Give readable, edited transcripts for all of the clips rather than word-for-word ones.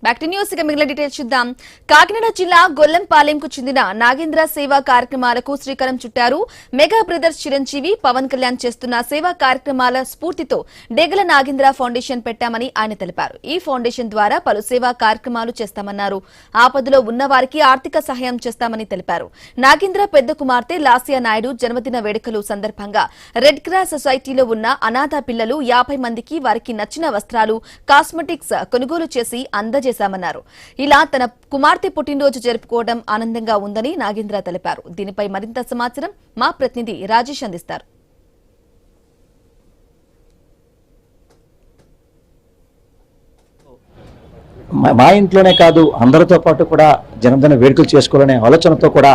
Back to news మిగిలిన details చూద్దాం. కాకినాడ జిల్లా గొల్లంపాలెంకు చెందిన నాగేంద్ర సేవా కార్యక్రమాలకు శ్రీకారం చుట్టారు. మెగా బ్రదర్స్ చిరంజీవి పవన్ కళ్యాణ్ చేస్తున్న సేవా కార్యక్రమాల స్ఫూర్తితో డెగల నాగేంద్ర ఫౌండేషన్ పెట్టామని ఆయన తెలిపారు. ఈ ఫౌండేషన్ ద్వారా పలు సేవా కార్యక్రమాలు చేస్తామన్నారు. ఆపదలో ఉన్న వారికి ఆర్థిక సహాయం చేస్తామని తెలిపారు. నాగేంద్ర పెద్ద కుమార్తె లాసియా నాయుడు జన్మదిన వేడుకలు సందర్భంగా రెడ్ క్రాస్ సొసైటీలో ఉన్న అనాథ పిల్లలు 50 మందికి వారికి నచ్చిన వస్త్రాలు, కాస్మెటిక్స్ కొనుగోలు చేసి అందజేశామన్నారు. ఇలా తన కుమార్తె పుట్టినరోజు జరుపుకోవడం ఆనందంగా ఉందని నాగేంద్ర తెలిపారు. దీనిపై మరింత సమాచారం మా ప్రతినిధి రాజేష్ అందిస్తారు. మా ఇంట్లోనే కాదు అందరితో పాటు కూడా జన్మదిన వేడుకలు చేసుకోవాలనే ఆలోచనతో కూడా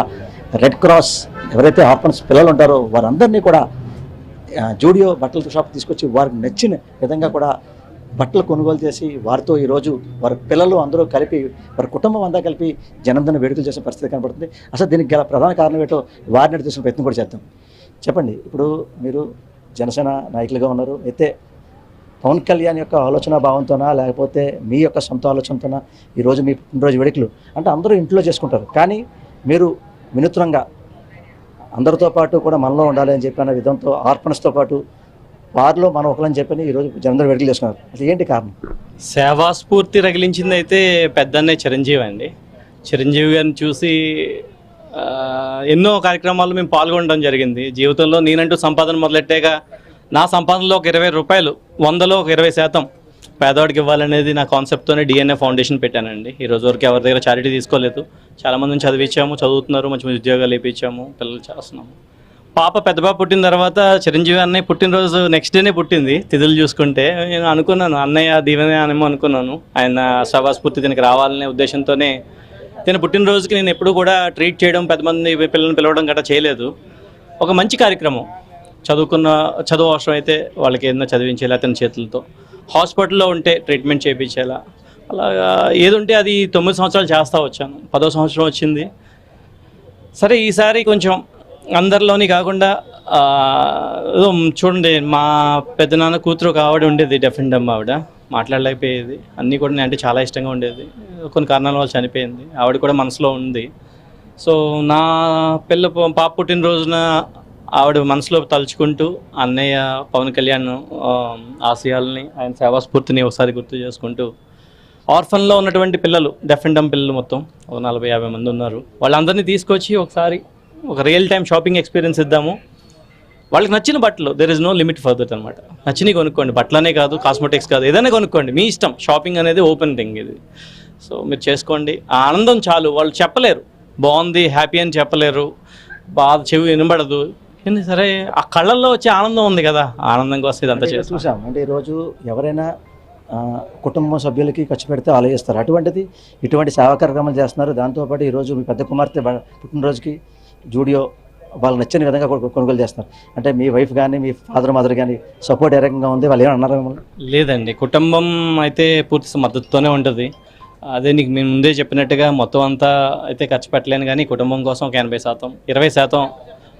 రెడ్ క్రాస్ ఎవరైతే ఆర్ఫన్స్ పిల్లలు ఉంటారో వారందరినీ కూడా జూడియో బట్టల షాప్ తీసుకొచ్చి వారికి నచ్చిన విధంగా కూడా బట్టలు కొనుగోలు చేసి వారితో ఈరోజు వారి పిల్లలు అందరూ కలిపి వారి కుటుంబం అంతా కలిపి జన్మదిన వేడుకలు చేసే పరిస్థితి కనబడుతుంది. అసలు దీనికి గల ప్రధాన కారణం ఏంటో వారిని తీసుకునే ప్రయత్నం కూడా చేద్దాం. చెప్పండి, ఇప్పుడు మీరు జనసేన నాయకులుగా ఉన్నారు, అయితే పవన్ కళ్యాణ్ యొక్క ఆలోచన భావంతోనా లేకపోతే మీ యొక్క సొంత ఆలోచనతోనా ఈరోజు మీ పుట్టినరోజు వేడుకలు అంటే అందరూ ఇంట్లో చేసుకుంటారు, కానీ మీరు వినూత్నంగా అందరితో పాటు కూడా మనలో ఉండాలి అని చెప్పిన విధంతో ఆర్ఫన్స్తో పాటు వారిలో మనం ఒకలని చెప్పని ఈరోజు జన్మదిన వేడుకలు చేసుకున్నారు. అసలు ఏంటి కారణం? సేవా స్ఫూర్తి రగిలించింది అయితే పెద్దన్నే చిరంజీవి అండి. చిరంజీవి గారిని చూసి ఎన్నో కార్యక్రమాల్లో మేము పాల్గొనడం జరిగింది. జీవితంలో నేనంటూ సంపాదన మొదలెట్టాక నా సంపాదనలో ఒక 20 రూపాయలు 100లో ఒక 20% పేదవాడికి ఇవ్వాలనేది నా కాన్సెప్ట్తోనే డిఎన్ఏ ఫౌండేషన్ పెట్టానండి. ఈ రోజు వరకు ఎవరి దగ్గర చారిటీ తీసుకోలేదు. చాలామందిని చదివించాము, చదువుతున్నారు, మంచి మంచి ఉద్యోగాలు ఇప్పించాము, పిల్లలు చేస్తున్నాము. పెద్ద పాప పుట్టిన తర్వాత చిరంజీవి అన్నయ్య పుట్టినరోజు నెక్స్ట్ డేనే పుట్టింది. తిథులు చూసుకుంటే నేను అనుకున్నాను అన్నయ్య దీవెనే అనేమో అనుకున్నాను. ఆయన సేవాస్ఫూర్తి దీనికి రావాలనే ఉద్దేశంతోనే నేను పుట్టినరోజుకి నేను ఎప్పుడూ కూడా ట్రీట్ చేయడం, పెద్ద మంది పిల్లల్ని పిలవడం గట్రా చేయలేదు. ఒక మంచి కార్యక్రమం, చదువు అవసరం అయితే వాళ్ళకి ఏదైనా చదివించేలా అతని చేతులతో, హాస్పిటల్లో ఉంటే ట్రీట్మెంట్ చేయించేలా, అలాగా ఏదుంటే అది 9 సంవత్సరాలు చేస్తూ వచ్చాను. 10వ సంవత్సరం వచ్చింది. సరే ఈసారి కొంచెం అందరిలోని కాకుండా చూడండి, మా పెద్దనాన్న కూతురు ఒక ఆవిడ ఉండేది, డెఫ్ అండ్ డమ్ ఆవిడ, మాట్లాడలేకపోయేది. అన్నీ కూడా నేను అంటే చాలా ఇష్టంగా ఉండేది. కొన్ని కారణాల వల్ల చనిపోయింది. ఆవిడ కూడా మనసులో ఉంది. సో నా పాప పుట్టినరోజున ఆవిడ మనసులో తలుచుకుంటూ అన్నయ్య పవన్ కళ్యాణ్ ఆశయాలని, ఆయన సేవాస్ఫూర్తిని ఒకసారి గుర్తు చేసుకుంటూ ఆర్ఫన్లో ఉన్నటువంటి పిల్లలు, డెఫ్ అండ్ డమ్ పిల్లలు మొత్తం ఒక 40-50 మంది ఉన్నారు. వాళ్ళందరినీ తీసుకొచ్చి ఒకసారి ఒక రియల్ టైం షాపింగ్ ఎక్స్పీరియన్స్ ఇద్దాము. వాళ్ళకి నచ్చిన బట్టలు, there is no limit for that అనమాట. నచ్చినవి కొనుక్కోండి, బట్టలనే కాదు, కాస్మెటిక్స్ కాదు, ఏదైనా కొనుక్కోండి, మీ ఇష్టం. షాపింగ్ అనేది ఓపెన్ థింగ్ ఇది. సో మీరు చేసుకోండి. ఆ ఆనందం చాలు. వాళ్ళు చెప్పలేరు బాగుంది హ్యాపీ అని చెప్పలేరు, బాధ చెవి వినబడదు. సరే ఆ కళ్ళల్లో వచ్చే ఆనందం ఉంది కదా, ఆనందం కోసం ఇదంతా చూసాం. అంటే ఈరోజు ఎవరైనా కుటుంబ సభ్యులకి ఖర్చు పెడితే ఆలోచిస్తారు, అటువంటిది ఇటువంటి సేవా కార్యక్రమాలు చేస్తున్నారు. దాంతోపాటు ఈరోజు మీ పెద్ద కుమార్తె పుట్టినరోజుకి జూడియో వాళ్ళు నచ్చిన విధంగా కొనుగోలు చేస్తున్నారు. అంటే మీ వైఫ్ కానీ మీ ఫాదర్ మదర్ కానీ సపోర్ట్ ఏ రకంగా ఉంది? వాళ్ళు ఏమన్నారు? లేదండి, కుటుంబం అయితే పూర్తి మద్దతుతోనే ఉంటుంది. అదే నీకు మేము ముందే చెప్పినట్టుగా మొత్తం అంతా అయితే ఖర్చు పెట్టలేను, కానీ కుటుంబం కోసం ఒక 80%, 20%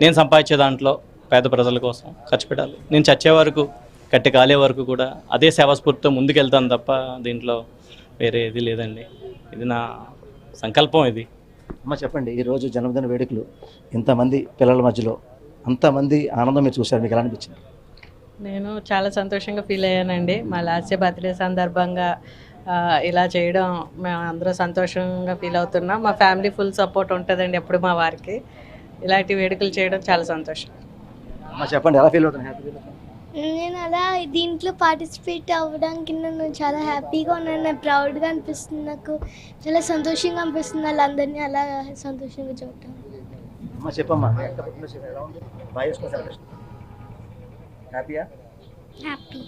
నేను సంపాదించే దాంట్లో పేద ప్రజల కోసం ఖర్చు పెట్టాలి. నేను చచ్చే వరకు, కట్టి కాలే వరకు కూడా అదే సేవాస్ఫూర్తితో ముందుకెళ్తాను తప్ప దీంట్లో వేరే ఇది లేదండి. ఇది నా సంకల్పం. ఇది అమ్మ చెప్పండి, ఈరోజు జన్మదిన వేడుకలు ఇంతమంది పిల్లల మధ్యలో అంతమంది ఆనందం మీరు చూశారు, మీకు ఎలా అనిపించింది? నేను చాలా సంతోషంగా ఫీల్ అయ్యానండి. మా లాస్ట్ బర్త్డే సందర్భంగా ఇలా చేయడం మేము అందరూ సంతోషంగా ఫీల్ అవుతున్నాం. మా ఫ్యామిలీ ఫుల్ సపోర్ట్ ఉంటుందండి ఎప్పుడు మా వారికి. ఇలాంటి వేడుకలు చేయడం చాలా సంతోషం. అమ్మ చెప్పండి, ఎలా ఫీల్ అవుతుంది? హ్యాపీ ఫీల్ అవుతుంది. నేను అలా దీంట్లో పార్టిసిపేట్ అవ్వడానికి నేను చాలా హ్యాపీగా ఉన్నాను. నాకు ప్రౌడ్గా అనిపిస్తుంది, నాకు చాలా సంతోషంగా అనిపిస్తుంది వాళ్ళందరినీ అలా సంతోషంగా చూడటం. అమ్మ చెప్పమ్మా, హ్యాపీయా? హ్యాపీ.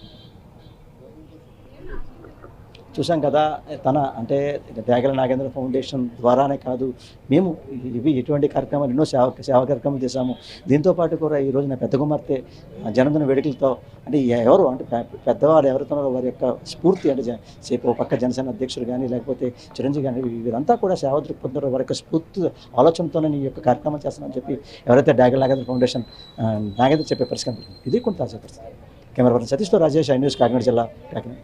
చూసాం కదా, తన అంటే డెగల నాగేంద్ర ఫౌండేషన్ ద్వారానే కాదు, మేము ఇటువంటి కార్యక్రమాలు ఎన్నో సేవా కార్యక్రమాలు చేశాము. దీంతోపాటు కూడా ఈరోజు నా పెద్ద కుమార్తె జన్మదిన వేడుకలతో అంటే ఎవరు అంటే పెద్దవాళ్ళు ఎవరుతున్నారో వారి యొక్క స్ఫూర్తి అంటే సేపు పక్క జనసేన అధ్యక్షుడు కానీ లేకపోతే చిరంజీవి కానీ వీరంతా కూడా సేవా దృక్పథంలో వారి యొక్క స్ఫూర్తి ఆలోచనతోనే ఈ యొక్క కార్యక్రమం చేస్తానని చెప్పి ఎవరైతే డెగల నాగేంద్ర ఫౌండేషన్ నాగేంద్ర చెప్పే పరిస్థితి ఇది కొంత తాజా పరిస్థితి. కెమెరా పర్సన్ సతీష్తో రాజేష్, ఐ న్యూస్, కాకినాడ జిల్లా, కాకినాడ.